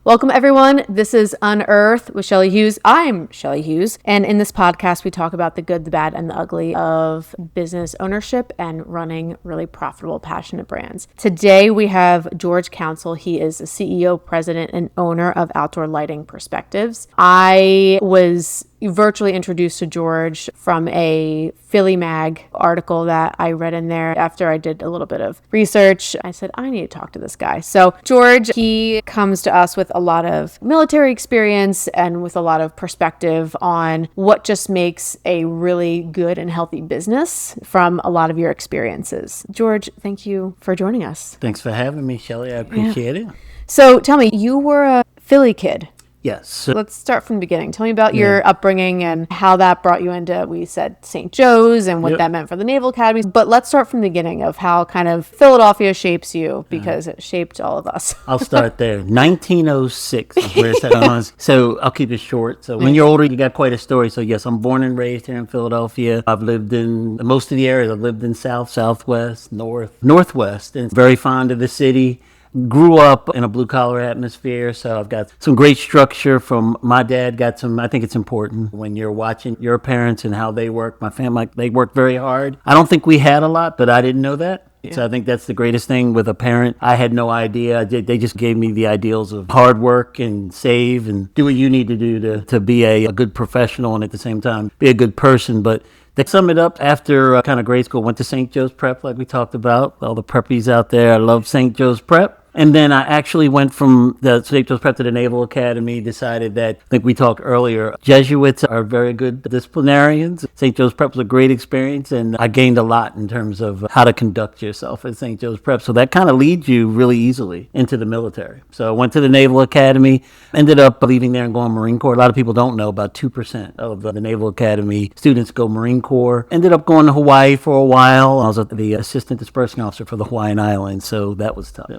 Welcome, everyone. This is Unearth with Shelly Hughes. I'm Shelly Hughes, and in this podcast, we talk about the good, the bad, and the ugly of business ownership and running really profitable, passionate brands. Today, we have George Council. He is a CEO, president, and owner of Outdoor Lighting Perspectives. I was virtually introduced to George from a Philly Mag article that I read in there. After I did a little bit of research, I said, I need to talk to this guy. So George, he comes to us with a lot of military experience and with a lot of perspective on what just makes a really good and healthy business from a lot of your experiences. George, thank you for joining us. Thanks for having me, Shelly. I appreciate it. So tell me, you were a Philly kid. Yes. Let's start from the beginning. Tell me about your upbringing and how that brought you into, we said St. Joe's and what that meant for the Naval Academy. But let's start from the beginning of how kind of Philadelphia shapes you, because it shaped all of us. I'll start there. 1906 is where it's at. So I'll keep it short. So when you're older, you got quite a story. So yes, I'm born and raised here in Philadelphia. I've lived in most of the areas. I've lived in South, Southwest, North, Northwest, and very fond of the city. Grew up in a blue-collar atmosphere, so I've got some great structure from my dad. I think it's important when you're watching your parents and how they work. My family, they work very hard. I don't think we had a lot, but I didn't know that. Yeah. So I think that's the greatest thing with a parent. I had no idea. They just gave me the ideals of hard work and save and do what you need to do to be a good professional and at the same time be a good person. But to sum it up, after kind of grade school, went to St. Joe's Prep like we talked about. All the preppies out there, I love St. Joe's Prep. And then I actually went from the St. Joe's Prep to the Naval Academy, decided that, I think we talked earlier, Jesuits are very good disciplinarians. St. Joe's Prep was a great experience, and I gained a lot in terms of how to conduct yourself at St. Joe's Prep. So that kind of leads you really easily into the military. So I went to the Naval Academy, ended up leaving there and going Marine Corps. A lot of people don't know about 2% of the Naval Academy students go Marine Corps. Ended up going to Hawaii for a while. I was the assistant dispersing officer for the Hawaiian Islands, so that was tough.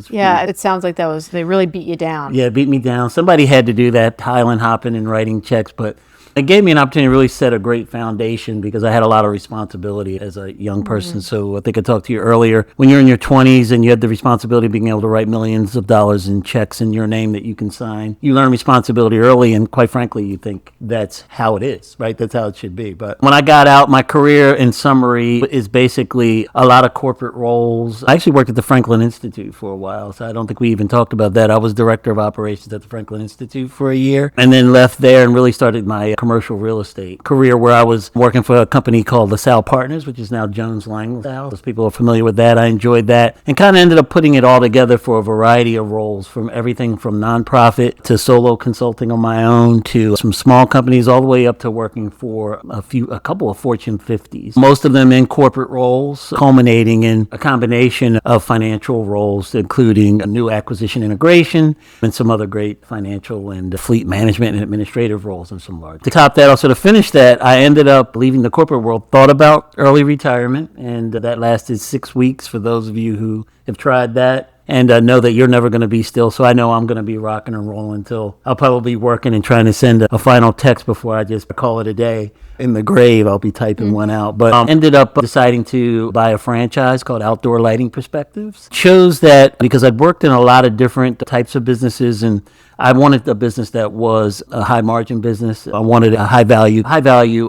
It sounds like they really beat you down. Yeah, beat me down. Somebody had to do that, island hopping and writing checks, but it gave me an opportunity to really set a great foundation because I had a lot of responsibility as a young person. Mm-hmm. So I think I talked to you earlier. When you're in your 20s and you have the responsibility of being able to write millions of dollars in checks in your name that you can sign, you learn responsibility early, and quite frankly, you think that's how it is, right? That's how it should be. But when I got out, my career in summary is basically a lot of corporate roles. I actually worked at the Franklin Institute for a while, so I don't think we even talked about that. I was director of operations at the Franklin Institute for a year and then left there and really started my commercial real estate career, where I was working for a company called LaSalle Partners, which is now Jones Lang LaSalle. Those people are familiar with that. I enjoyed that and kind of ended up putting it all together for a variety of roles, from everything from nonprofit to solo consulting on my own to some small companies all the way up to working for a couple of Fortune 50s, most of them in corporate roles, culminating in a combination of financial roles, including a new acquisition integration and some other great financial and fleet management and administrative roles in some large. To top that, also to finish that, I ended up leaving the corporate world, thought about early retirement, and that lasted 6 weeks for those of you who have tried that. And know that you're never going to be still. So I know I'm going to be rocking and rolling until I'll probably be working and trying to send a final text before I just call it a day. In the grave, I'll be typing one out. But ended up deciding to buy a franchise called Outdoor Lighting Perspectives. Chose that because I'd worked in a lot of different types of businesses, and I wanted a business that was a high margin business. I wanted a high value,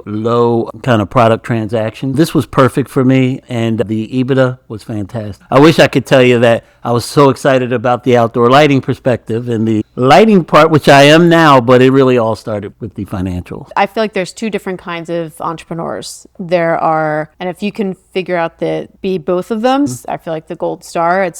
low kind of product transaction. This was perfect for me, and the EBITDA was fantastic. I wish I could tell you that I was so excited about the outdoor lighting perspective and the lighting part, which I am now, but it really all started with the financials. I feel like there's two different kinds of entrepreneurs. There are, and if you can figure out be both of them, I feel like the gold star,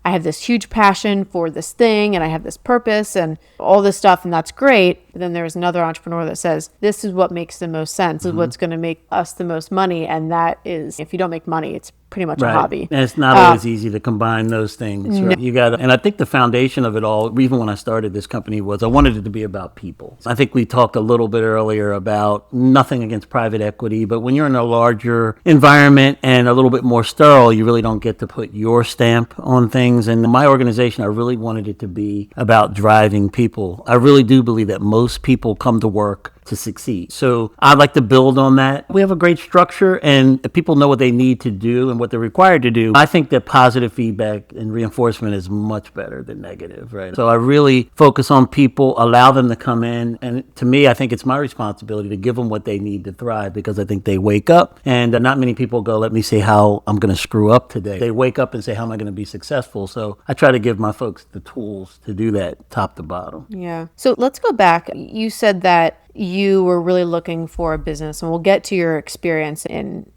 I have this huge passion for this thing and I have this purpose and all this stuff, and that's great. But then there's another entrepreneur that says, this is what makes the most sense, is what's going to make us the most money. And that is, if you don't make money, it's pretty much a hobby. And it's not always easy to combine those things. Right? You got, and I think the foundation of it all, even when I started this company, was I wanted it to be about people. I think we talked a little bit earlier about nothing against private equity, but when you're in a larger environment and a little bit more sterile, you really don't get to put your stamp on things. And my organization, I really wanted it to be about driving people. I really do believe that most people come to work to succeed. So I'd like to build on that. We have a great structure, and if people know what they need to do and what they're required to do, I think that positive feedback and reinforcement is much better than negative, right? So I really focus on people, allow them to come in, and to me, I think it's my responsibility to give them what they need to thrive, because I think they wake up, and not many people go, let me see how I'm going to screw up today. They wake up and say, how am I going to be successful? So I try to give my folks the tools to do that top to bottom. Yeah. So let's go back. You said that you were really looking for a business, and we'll get to your experience in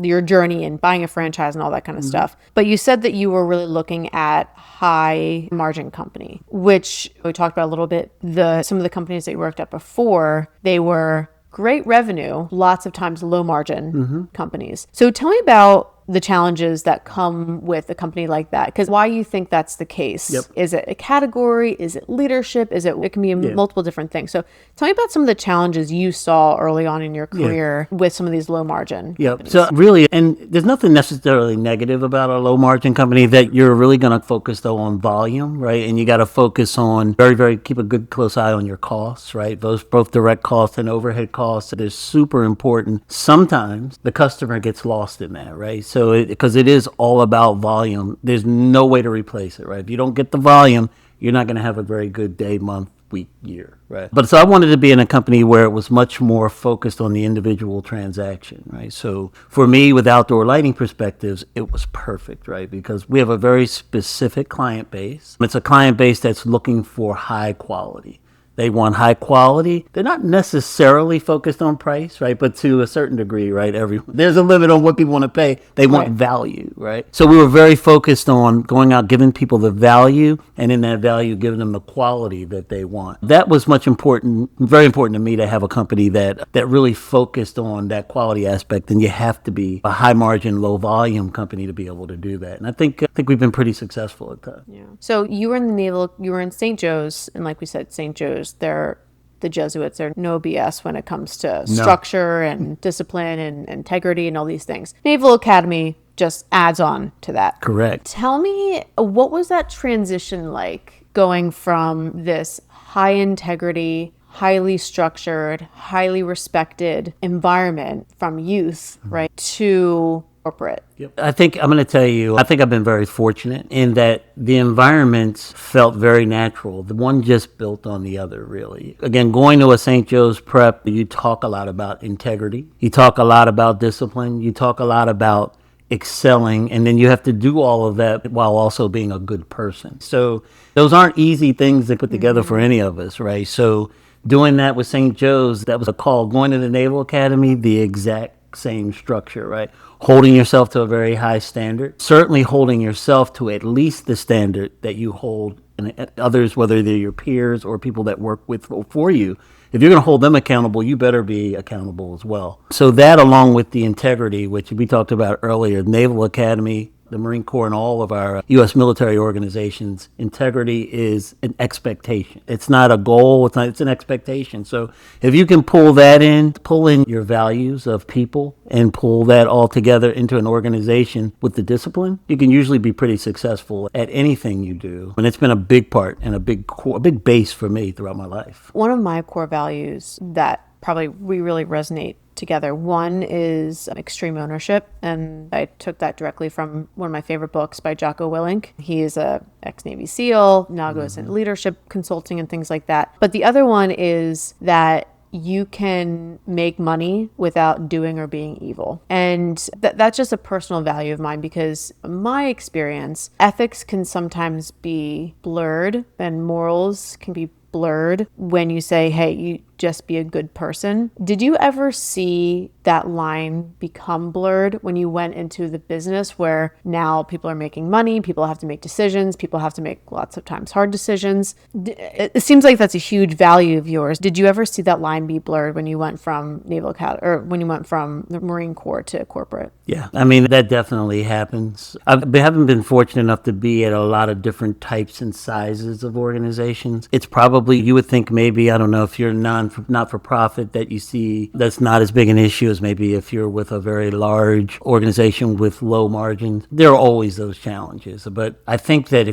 your journey in buying a franchise and all that kind of stuff. But you said that you were really looking at high margin company, which we talked about a little bit. Some of the companies that you worked at before, they were great revenue, lots of times low margin companies. So tell me about the challenges that come with a company like that, because why you think that's the case. Yep. Is it a category? Is it leadership? It can be multiple different things. So tell me about some of the challenges you saw early on in your career with some of these low margin companies. So really, and there's nothing necessarily negative about a low margin company, that you're really going to focus though on volume, right? And you got to focus on keep a good close eye on your costs, right? Both direct costs and overhead costs. It is super important. Sometimes the customer gets lost in that, right? So because it is all about volume, there's no way to replace it, right? If you don't get the volume, you're not going to have a very good day, month, week, year, right? But so I wanted to be in a company where it was much more focused on the individual transaction, right? So for me, with outdoor lighting perspectives, it was perfect, right? Because we have a very specific client base. It's a client base that's looking for high quality. They want high quality. They're not necessarily focused on price, right? But to a certain degree, right? There's a limit on what people want to pay. They want value, right? So we were very focused on going out, giving people the value, and in that value, giving them the quality that they want. That was very important to me, to have a company that really focused on that quality aspect. And you have to be a high margin, low volume company to be able to do that. And I think we've been pretty successful at that. Yeah. So you were in the Naval, you were in St. Joe's, and like we said, St. Joe's, they're the Jesuits. They're no BS when it comes to structure and discipline and integrity and all these things. Naval Academy just adds on to that. Correct. Tell me, what was that transition like, going from this high integrity, highly structured, highly respected environment from youth, right, to corporate? Yep. I think I'm going to tell you, I think I've been very fortunate in that the environment felt very natural. The one just built on the other, really. Again, going to a St. Joe's prep, you talk a lot about integrity. You talk a lot about discipline. You talk a lot about excelling, and then you have to do all of that while also being a good person. So those aren't easy things to put together for any of us, right? So doing that with St. Joe's, that was a call. Going to the Naval Academy, the exact same structure, right? Holding yourself to a very high standard, certainly holding yourself to at least the standard that you hold and others, whether they're your peers or people that work with for you. If you're going to hold them accountable, you better be accountable as well. So that, along with the integrity, which we talked about earlier, Naval Academy, the Marine Corps, and all of our U.S. military organizations, integrity is an expectation. It's not a goal. It's an expectation. So if you can pull in your values of people and pull that all together into an organization with the discipline, you can usually be pretty successful at anything you do. And it's been a big part and a big base for me throughout my life. One of my core values that probably we really resonate together. One is extreme ownership, and I took that directly from one of my favorite books by Jocko Willink. He is a ex-Navy SEAL, now goes into leadership consulting and things like that. But the other one is that you can make money without doing or being evil. And that's just a personal value of mine, because in my experience, ethics can sometimes be blurred and morals can be blurred when you say, hey, you just be a good person. Did you ever see that line become blurred when you went into the business, where now people are making money, people have to make decisions, people have to make lots of times hard decisions? It seems like that's a huge value of yours. Did you ever see that line be blurred when you went from Naval Academy, or when you went from the Marine Corps to corporate? Yeah, I mean, that definitely happens. I haven't been fortunate enough to be at a lot of different types and sizes of organizations. It's probably, you would think maybe, I don't know, if you're not-for-profit, that you see that's not as big an issue as maybe if you're with a very large organization with low margins. There are always those challenges. But I think that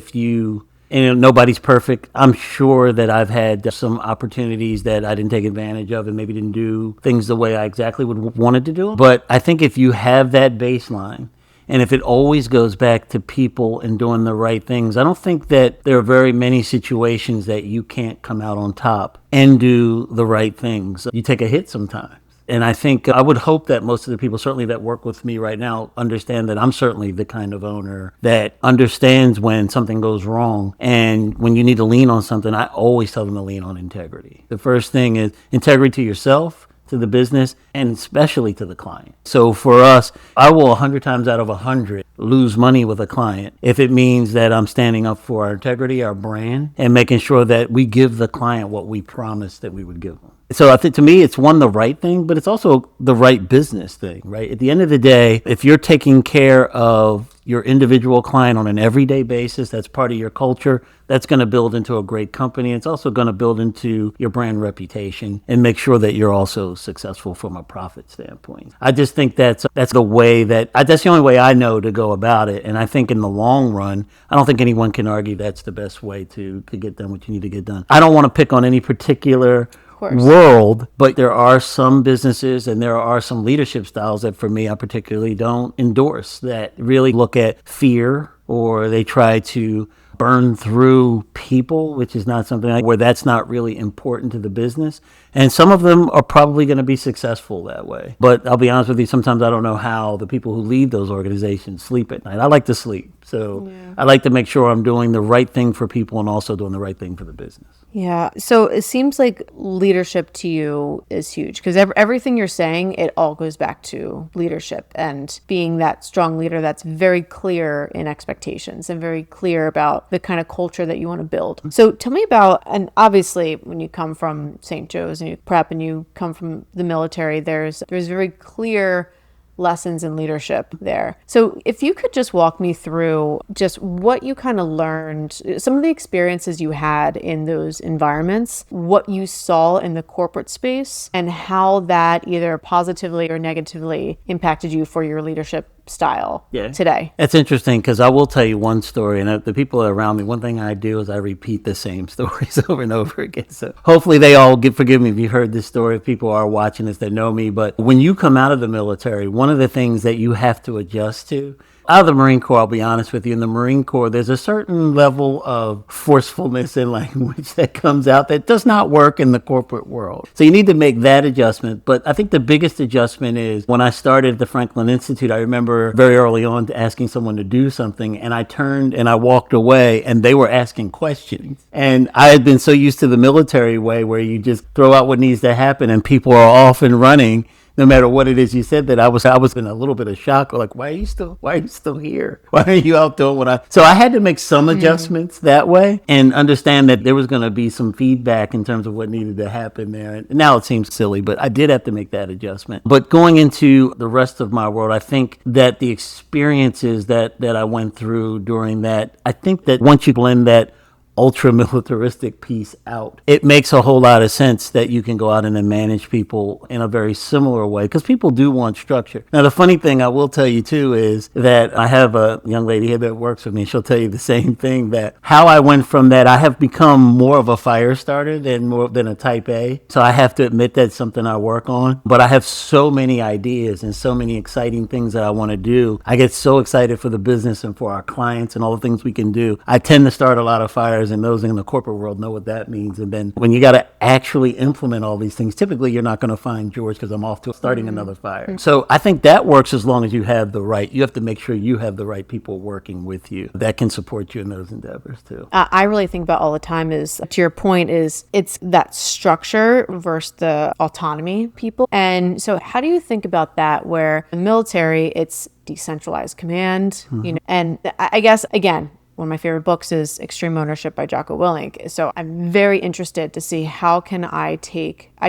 And nobody's perfect. I'm sure that I've had some opportunities that I didn't take advantage of and maybe didn't do things the way I exactly would wanted to do them. But I think if you have that baseline, and if it always goes back to people and doing the right things, I don't think that there are very many situations that you can't come out on top and do the right things. You take a hit sometimes. And I think I would hope that most of the people, certainly that work with me right now, understand that I'm certainly the kind of owner that understands when something goes wrong. And when you need to lean on something, I always tell them to lean on integrity. The first thing is integrity to yourself, to the business, and especially to the client. So for us, I will 100 times out of 100 lose money with a client if it means that I'm standing up for our integrity, our brand, and making sure that we give the client what we promised that we would give them. So I think to me, it's one, the right thing, but it's also the right business thing, right? At the end of the day, if you're taking care of your individual client on an everyday basis, that's part of your culture, that's going to build into a great company. It's also going to build into your brand reputation and make sure that you're also successful from a profit standpoint. I just think that's the way that's the only way I know to go about it. And I think in the long run, I don't think anyone can argue that's the best way to get done what you need to get done. I don't want to pick on any particular world, but there are some businesses and there are some leadership styles that for me I particularly don't endorse, that really look at fear, or they try to burn through people, which is not something where that's not really important to the business. And some of them are probably going to be successful that way. But I'll be honest with you, sometimes I don't know how the people who lead those organizations sleep at night. I like to sleep. So I like to make sure I'm doing the right thing for people and also doing the right thing for the business. Yeah. So it seems like leadership to you is huge, because everything you're saying, it all goes back to leadership and being that strong leader that's very clear in expectations and very clear about the kind of culture that you want to build. So tell me about, and obviously when you come from St. Joe's and you prep and you come from the military, there's very clear lessons in leadership there. So if you could just walk me through just what you kind of learned, some of the experiences you had in those environments, what you saw in the corporate space, and how that either positively or negatively impacted you for your leadership style today. That's interesting, because I will tell you one story, and the people around me, one thing I do is I repeat the same stories over and over again. So hopefully they all forgive me if you heard this story, if people are watching this that know me. But when you come out of the military, one of the things that you have to adjust to, out of the Marine Corps, I'll be honest with you, in the Marine Corps, there's a certain level of forcefulness in language that comes out that does not work in the corporate world. So you need to make that adjustment. But I think the biggest adjustment is when I started at the Franklin Institute, I remember very early on asking someone to do something, and I turned and I walked away, and they were asking questions. And I had been so used to the military way where you just throw out what needs to happen and people are off and running no matter what it is you said, that I was in a little bit of shock. Like, why are you still here? Why are you out doing so I had to make some adjustments that way and understand that there was going to be some feedback in terms of what needed to happen there. And now it seems silly, but I did have to make that adjustment. But going into the rest of my world, I think that the experiences that I went through during that, I think that once you blend that ultra-militaristic piece out, it makes a whole lot of sense that you can go out and then manage people in a very similar way, because people do want structure. Now, the funny thing I will tell you too is that I have a young lady here that works with me. She'll tell you the same thing, that how I went from that, I have become more of a fire starter than a type A. So I have to admit that's something I work on, but I have so many ideas and so many exciting things that I want to do. I get so excited for the business and for our clients and all the things we can do. I tend to start a lot of fires, and those in the corporate world know what that means. And then when you got to actually implement all these things, typically you're not going to find George because I'm off to starting another fire. So I think that works as long as you have you have to make sure you have the right people working with you that can support you in those endeavors too. I really think about all the time is, to your point, is it's that structure versus the autonomy people. And so how do you think about that, where in the military, it's decentralized command, and I guess, again, one of my favorite books is Extreme Ownership by Jocko Willink. So I'm very interested to see I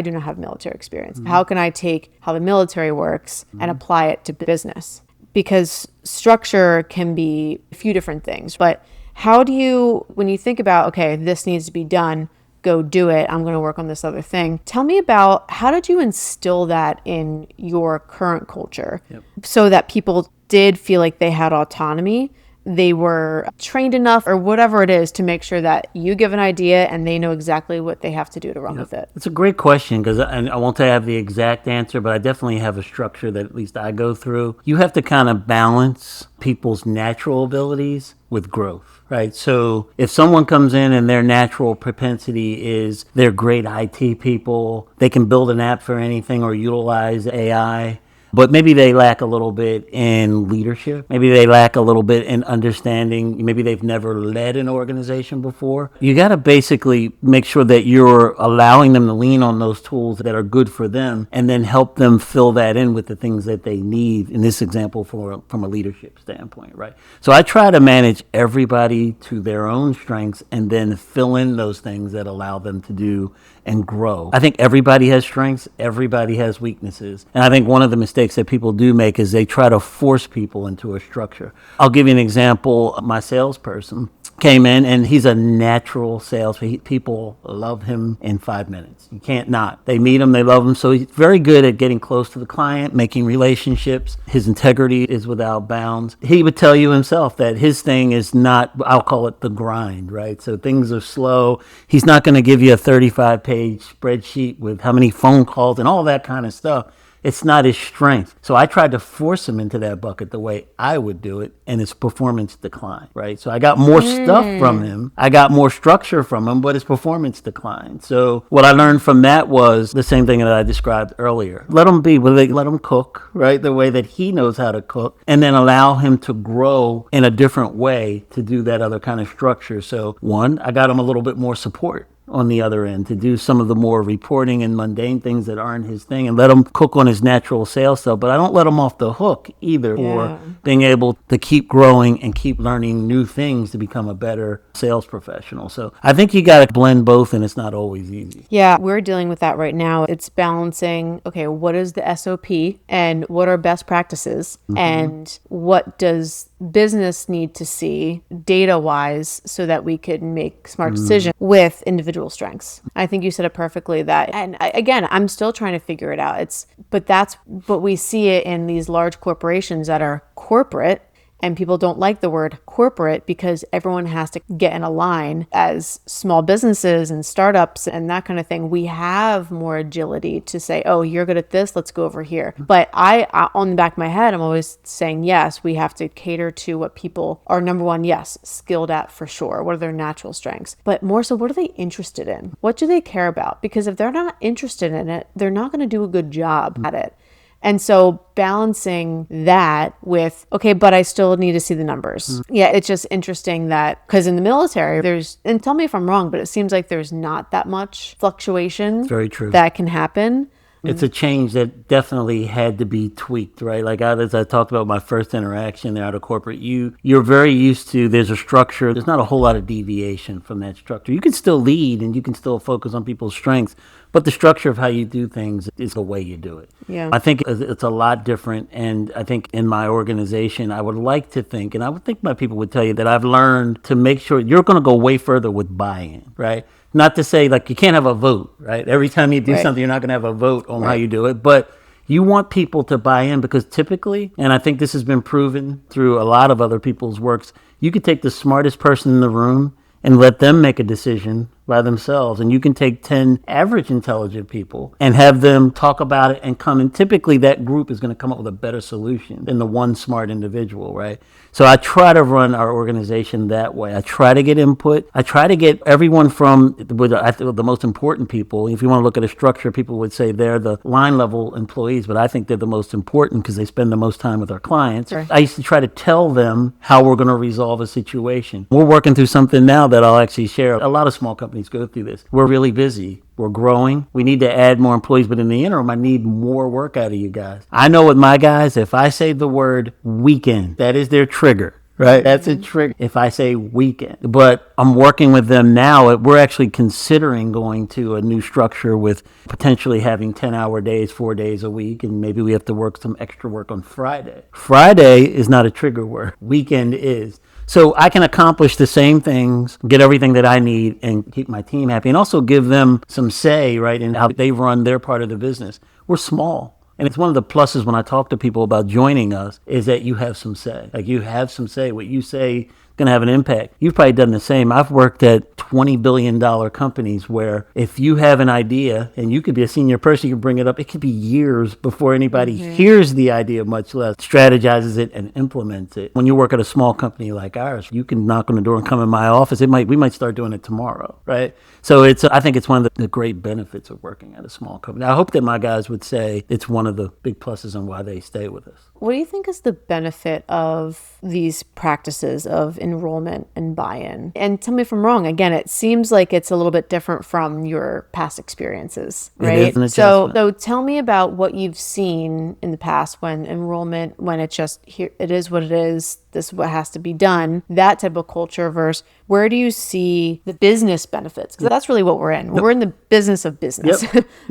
do not have military experience. How can I take how the military works and apply it to business? Because structure can be a few different things, but how do you, when you think about, okay, this needs to be done, go do it, I'm going to work on this other thing. Tell me about, how did you instill that in your current culture so that people did feel like they had autonomy they were trained enough or whatever it is to make sure that you give an idea and they know exactly what they have to do to run with it? It's a great question because I won't say I have the exact answer, but I definitely have a structure that at least I go through. You have to kind of balance people's natural abilities with growth, right? So if someone comes in and their natural propensity is they're great IT people, they can build an app for anything or utilize AI, but maybe they lack a little bit in leadership. Maybe they lack a little bit in understanding. Maybe they've never led an organization before. You got to basically make sure that you're allowing them to lean on those tools that are good for them and then help them fill that in with the things that they need, in this example, from a leadership standpoint, right? So I try to manage everybody to their own strengths and then fill in those things that allow them to do and grow. I think everybody has strengths, everybody has weaknesses. And I think one of the mistakes that people do make is they try to force people into a structure. I'll give you an example. My salesperson came in and he's a natural salesman. People love him in 5 minutes. You can't not. They meet him, they love him. So he's very good at getting close to the client, making relationships. His integrity is without bounds. He would tell you himself that his thing is not, I'll call it the grind, right? So things are slow. He's not going to give you a 35-page spreadsheet with how many phone calls and all that kind of stuff. It's not his strength. So I tried to force him into that bucket the way I would do it, and his performance declined, right? So I got more stuff from him. I got more structure from him, but his performance declined. So what I learned from that was the same thing that I described earlier. Let him be, let him cook, right? The way that he knows how to cook, and then allow him to grow in a different way to do that other kind of structure. So one, I got him a little bit more support on the other end to do some of the more reporting and mundane things that aren't his thing, and let him cook on his natural sales stuff. But I don't let him off the hook either for being able to keep growing and keep learning new things to become a better sales professional. So I think you got to blend both, and it's not always easy. Yeah, we're dealing with that right now. It's balancing, okay, what is the SOP and what are best practices and what does business need to see data wise so that we could make smart decisions with individual strengths. I think you said it perfectly that, and again, I'm still trying to figure it out. But we see it in these large corporations that are corporate. And people don't like the word corporate because everyone has to get in a line. As small businesses and startups and that kind of thing, we have more agility to say, oh, you're good at this, let's go over here. But I on the back of my head, I'm always saying, yes, we have to cater to what people are, number one, yes, skilled at for sure. What are their natural strengths? But more so, what are they interested in? What do they care about? Because if they're not interested in it, they're not going to do a good job at it. And so balancing that with, okay, but I still need to see the numbers. Yeah, it's just interesting that, because in the military, and tell me if I'm wrong, but it seems like there's not that much fluctuation. Very true. That can happen. It's a change that definitely had to be tweaked, right? Like as I talked about my first interaction there out of corporate, you're very used to, there's a structure. There's not a whole lot of deviation from that structure. You can still lead and you can still focus on people's strengths, but the structure of how you do things is the way you do it. Yeah. I think it's a lot different. And I think in my organization, I would like to think, and I would think my people would tell you that I've learned to make sure you're going to go way further with buy-in, right? Not to say like you can't have a vote, right? Every time you do something, you're not going to have a vote on how you do it, but you want people to buy in because typically, and I think this has been proven through a lot of other people's works, you could take the smartest person in the room and let them make a decision by themselves. And you can take 10 average intelligent people and have them talk about it and come. And typically that group is going to come up with a better solution than the one smart individual, right? So I try to run our organization that way. I try to get input. I try to get everyone from the most important people. If you want to look at a structure, people would say they're the line level employees, but I think they're the most important because they spend the most time with our clients. Sure. I used to try to tell them how we're going to resolve a situation. We're working through something now that I'll actually share. A lot of small companies go through this. We're really busy. We're growing. We need to add more employees, but in the interim, I need more work out of you guys. I know with my guys, if I say the word weekend, that is their trigger, right? That's a trigger if I say weekend. But I'm working with them now. We're actually considering going to a new structure with potentially having 10-hour days, 4 days a week, and maybe we have to work some extra work on Friday. Friday is not a trigger word. Weekend is. So I can accomplish the same things, get everything that I need, and keep my team happy, and also give them some say, right, in how they run their part of the business. We're small. And it's one of the pluses when I talk to people about joining us is that you have some say. Like you have some say. What you say going to have an impact. You've probably done the same. I've worked at $20 billion companies where if you have an idea and you could be a senior person, you can bring it up. It could be years before anybody hears the idea, much less strategizes it and implements it. When you work at a small company like ours, you can knock on the door and come in my office. We might start doing it tomorrow, right? So I think it's one of the great benefits of working at a small company. I hope that my guys would say it's one of the big pluses on why they stay with us. What do you think is the benefit of these practices of enrollment and buy-in? And tell me if I'm wrong. Again, it seems like it's a little bit different from your past experiences, right? It is an adjustment. So tell me about what you've seen in the past when enrollment, when it's just here, it is what it is, this is what has to be done, that type of culture versus where do you see the business benefits? Because that's really what we're in. We're in the business of business.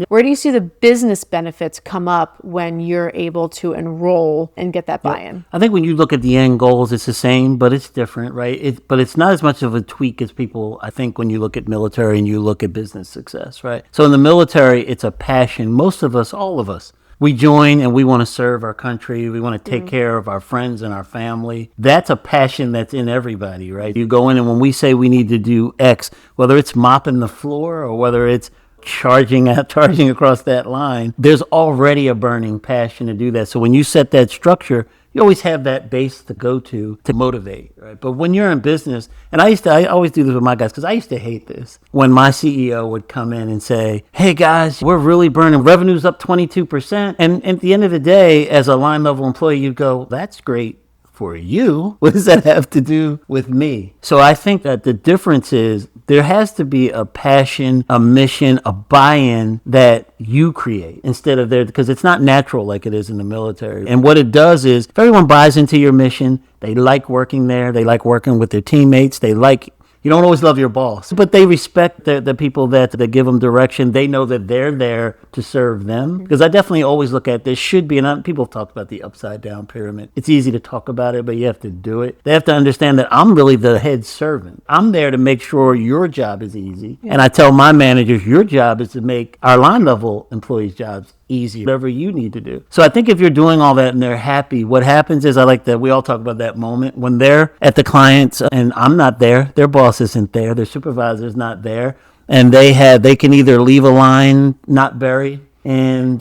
Where do you see the business benefits come up when you're able to enroll and get that buy-in? I think when you look at the end goals, it's the same, but it's different, right? But it's not as much of a tweak as people, I think, when you look at military and you look at business success, right? So in the military, it's a passion. Most of us, all of us, we join and we want to serve our country. We want to take care of our friends and our family. That's a passion that's in everybody, right? You go in and when we say we need to do X, whether it's mopping the floor or whether it's charging across that line, there's already a burning passion to do that. So when you set that structure, you always have that base to go to motivate, right? But when you're in business, and I always do this with my guys because I used to hate this. When my CEO would come in and say, hey guys, we're really burning, revenue's up 22%. And at the end of the day, as a line level employee, you'd go, that's great for you. What does that have to do with me? So I think that the difference is there has to be a passion, a mission, a buy-in that you create instead of there, because it's not natural like it is in the military. And what it does is if everyone buys into your mission, they like working there, they like working with their teammates, you don't always love your boss, but they respect the people that give them direction. They know that they're there to serve them. Because I definitely always look at this should be, and people have talked about the upside down pyramid. It's easy to talk about it, but you have to do it. They have to understand that I'm really the head servant. I'm there to make sure your job is easy. And I tell my managers, your job is to make our line level employees' jobs easy, whatever you need to do. So I think if you're doing all that and they're happy, what happens is we all talk about that moment when they're at the clients and I'm not there, their boss isn't there, their supervisor's not there, and they can either leave a line not buried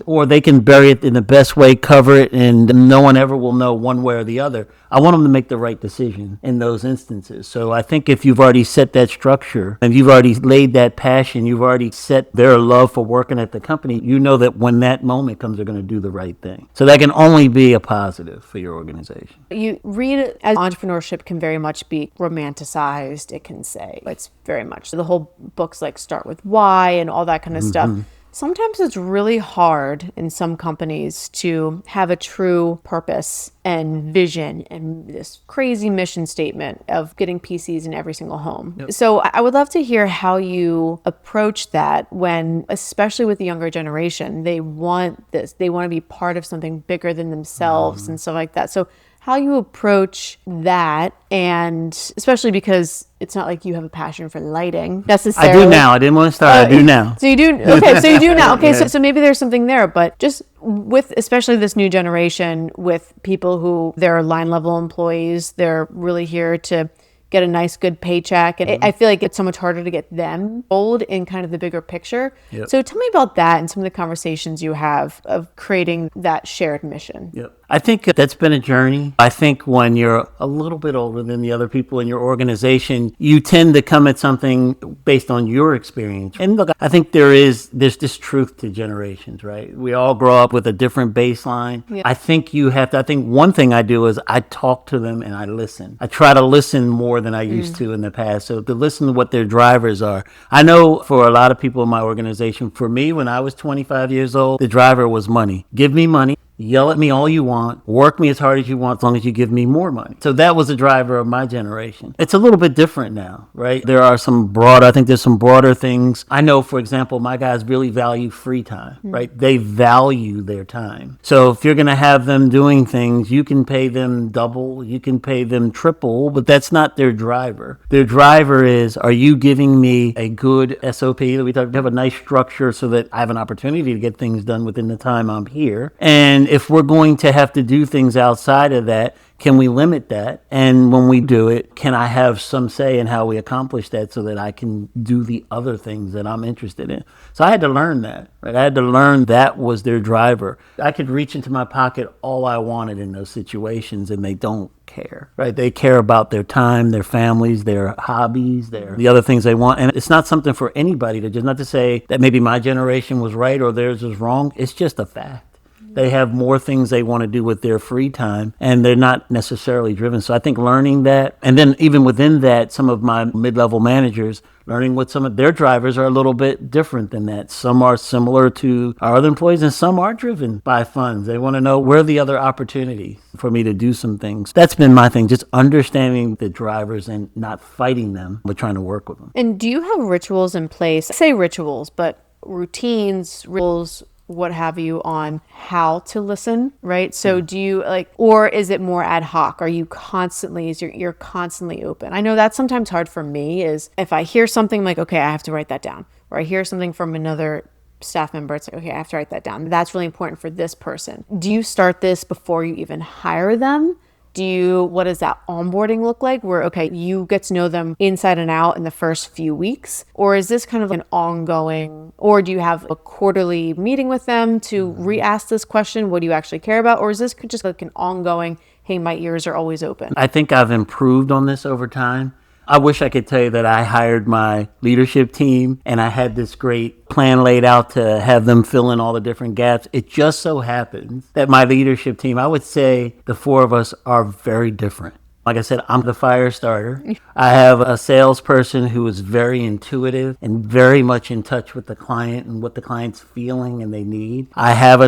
or they can bury it in the best way, cover it, and no one ever will know one way or the other. I want them to make the right decision in those instances. So I think if you've already set that structure and you've already laid that passion, you've already set their love for working at the company, you know that when that moment comes, they're going to do the right thing. So that can only be a positive for your organization. You read it as entrepreneurship can very much be romanticized. It can say it's very much the whole book's like Start With Why and all that kind of stuff. Sometimes it's really hard in some companies to have a true purpose and vision and this crazy mission statement of getting PCs in every single home. Yep. So I would love to hear how you approach that when, especially with the younger generation, they want this, they want to be part of something bigger than themselves and stuff like that. So how you approach that, and especially because it's not like you have a passion for lighting necessarily. I do now. I didn't want to start. I do now. So you do. Okay. So you do now. Okay. So maybe there's something there, but just with especially this new generation with people who they're line level employees, they're really here to get a nice, good paycheck. And I feel like it's so much harder to get them old in kind of the bigger picture. Yep. So tell me about that and some of the conversations you have of creating that shared mission. Yep. I think that's been a journey. I think when you're a little bit older than the other people in your organization, you tend to come at something based on your experience. And look, I think there's this truth to generations, right? We all grow up with a different baseline. Yeah. I think one thing I do is I talk to them and I listen. I try to listen more than I used to in the past. So to listen to what their drivers are. I know for a lot of people in my organization, for me, when I was 25 years old, the driver was money. Give me money. yell at me all you want, work me as hard as you want, as long as you give me more money. So that was the driver of my generation. It's a little bit different now, right? I think there's some broader things. I know, for example, my guys really value free time, right? They value their time. So if you're going to have them doing things, you can pay them double, you can pay them triple, but that's not their driver. Their driver is, are you giving me a good SOP that we talk, have a nice structure so that I have an opportunity to get things done within the time I'm here? And if we're going to have to do things outside of that, can we limit that? And when we do it, can I have some say in how we accomplish that so that I can do the other things that I'm interested in? So I had to learn that, right? I had to learn that was their driver. I could reach into my pocket all I wanted in those situations, and they don't care, right? They care about their time, their families, their hobbies, the other things they want. And it's not something for anybody to just, not to say that maybe my generation was right or theirs was wrong. It's just a fact. They have more things they want to do with their free time, and they're not necessarily driven. So I think learning that, and then even within that, some of my mid-level managers, learning what some of their drivers are a little bit different than that. Some are similar to our other employees, and some are driven by funds. They want to know where are the other opportunities for me to do some things. That's been my thing, just understanding the drivers and not fighting them, but trying to work with them. And do you have rituals in place? I say rituals, but routines, rules, what have you, on how to listen, right? So do you or is it more ad hoc? Are you constantly, you're constantly open? I know that's sometimes hard for me, is if I hear something like, okay, I have to write that down, or I hear something from another staff member, it's like, okay, I have to write that down. That's really important for this person. Do you start this before you even hire them? What does that onboarding look like, where, okay, you get to know them inside and out in the first few weeks? Or is this kind of an ongoing, or do you have a quarterly meeting with them to re-ask this question? What do you actually care about? Or is this just like an ongoing, hey, my ears are always open? I think I've improved on this over time. I wish I could tell you that I hired my leadership team and I had this great plan laid out to have them fill in all the different gaps. It just so happens that my leadership team, I would say the four of us are very different. Like I said, I'm the fire starter. I have a salesperson who is very intuitive and very much in touch with the client and what the client's feeling and they need. I have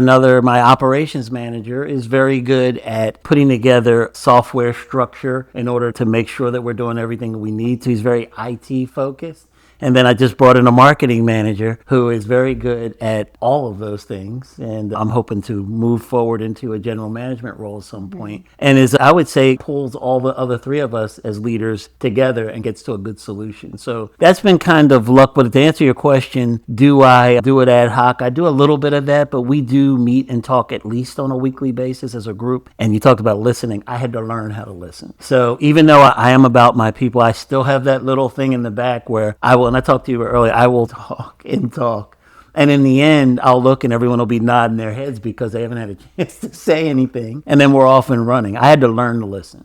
my operations manager is very good at putting together software structure in order to make sure that we're doing everything we need to. He's very IT focused. And then I just brought in a marketing manager who is very good at all of those things. And I'm hoping to move forward into a general management role at some point. And I would say, pulls all the other three of us as leaders together and gets to a good solution. So that's been kind of luck. But to answer your question, do I do it ad hoc? I do a little bit of that, but we do meet and talk at least on a weekly basis as a group. And you talked about listening. I had to learn how to listen. So even though I am about my people, I still have that little thing in the back where and I talked to you earlier, I will talk and talk. And in the end, I'll look and everyone will be nodding their heads because they haven't had a chance to say anything. And then we're off and running. I had to learn to listen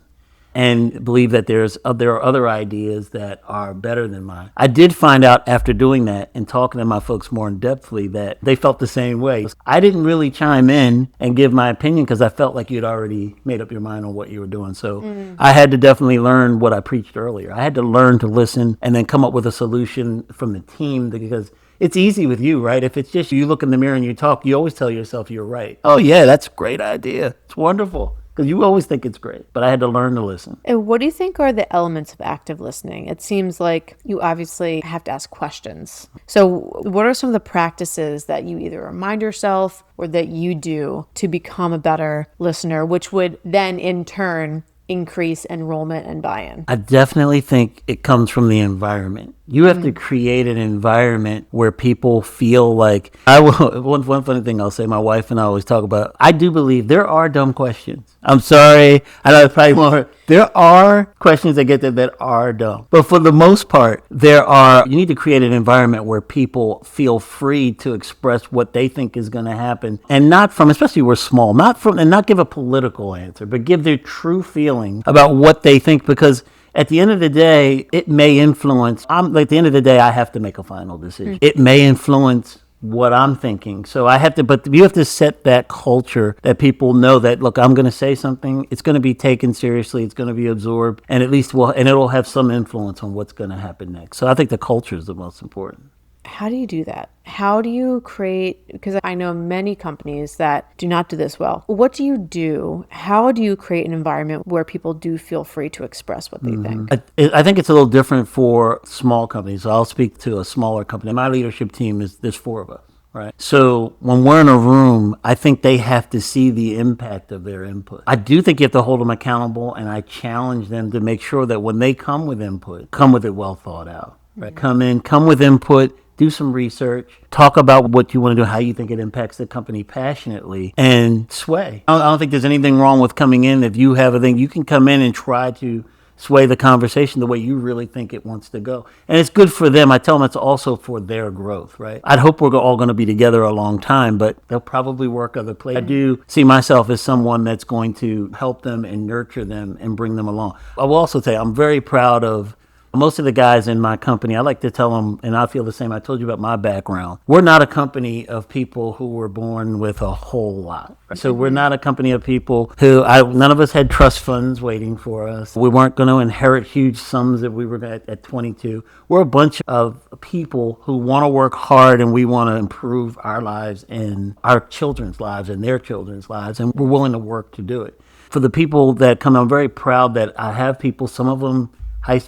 and believe that there are other ideas that are better than mine. I did find out after doing that and talking to my folks more in depthly that they felt the same way. I didn't really chime in and give my opinion because I felt like you'd already made up your mind on what you were doing. So I had to definitely learn what I preached earlier. I had to learn to listen and then come up with a solution from the team, because it's easy with you, right? If it's just you look in the mirror and you talk, you always tell yourself you're right. Oh yeah, that's a great idea. It's wonderful. Because you always think it's great, but I had to learn to listen. And what do you think are the elements of active listening? It seems like you obviously have to ask questions. So what are some of the practices that you either remind yourself or that you do to become a better listener, which would then in turn increase enrollment and buy-in? I definitely think it comes from the environment. You have to create an environment where people feel like, one funny thing I'll say, my wife and I always talk about, I do believe there are dumb questions. I'm sorry, I know it's probably more, there are questions that get there that are dumb. But for the most part, you need to create an environment where people feel free to express what they think is going to happen. And not from, especially we're small, and not give a political answer, but give their true feeling about what they think, because at the end of the day, it may influence, at the end of the day, I have to make a final decision. It may influence what I'm thinking. So but you have to set that culture that people know that, look, I'm going to say something, it's going to be taken seriously, it's going to be absorbed, and at least it'll have some influence on what's going to happen next. So I think the culture is the most important. How do you do that? How do you create, because I know many companies that do not do this well. What do you do? How do you create an environment where people do feel free to express what they think? I think it's a little different for small companies. So I'll speak to a smaller company. My leadership team there's 4 of us. Right. So when we're in a room, I think they have to see the impact of their input. I do think you have to hold them accountable, and I challenge them to make sure that when they come with input, come with it well thought out. Right. Come with input, do some research, talk about what you want to do, how you think it impacts the company passionately, and sway. I don't think there's anything wrong with coming in. If you have a thing, you can come in and try to sway the conversation the way you really think it wants to go. And it's good for them. I tell them it's also for their growth, right? I'd hope we're all going to be together a long time, but they'll probably work other places. I do see myself as someone that's going to help them and nurture them and bring them along. I will also say I'm very proud of most of the guys in my company. I like to tell them, and I feel the same. I told you about my background. We're not a company of people who were born with a whole lot. Right? So we're not a company of people none of us had trust funds waiting for us. We weren't going to inherit huge sums that we were at 22. We're a bunch of people who want to work hard, and we want to improve our lives and our children's lives and their children's lives, and we're willing to work to do it. For the people that come, I'm very proud that I have people, some of them,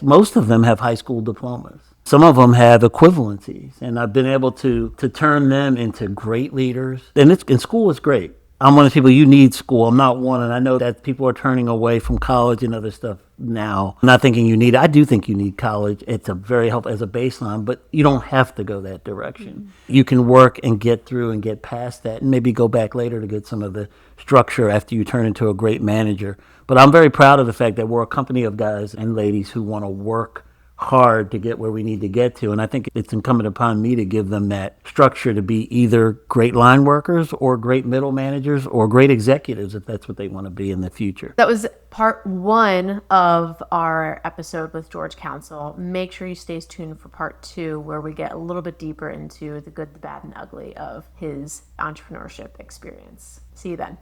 most of them have high school diplomas. Some of them have equivalencies, and I've been able to turn them into great leaders. And school is great. I'm one of the people, you need school. I'm not one, and I know that people are turning away from college and other stuff now. I'm not thinking you need it. I do think you need college. It's a very helpful as a baseline, but you don't have to go that direction. You can work and get through and get past that, and maybe go back later to get some of the structure after you turn into a great manager. But I'm very proud of the fact that we're a company of guys and ladies who want to work hard to get where we need to get to. And I think it's incumbent upon me to give them that structure to be either great line workers or great middle managers or great executives if that's what they want to be in the future. That was part 1 of our episode with George Council. Make sure you stay tuned for part 2, where we get a little bit deeper into the good, the bad, and ugly of his entrepreneurship experience. See you then.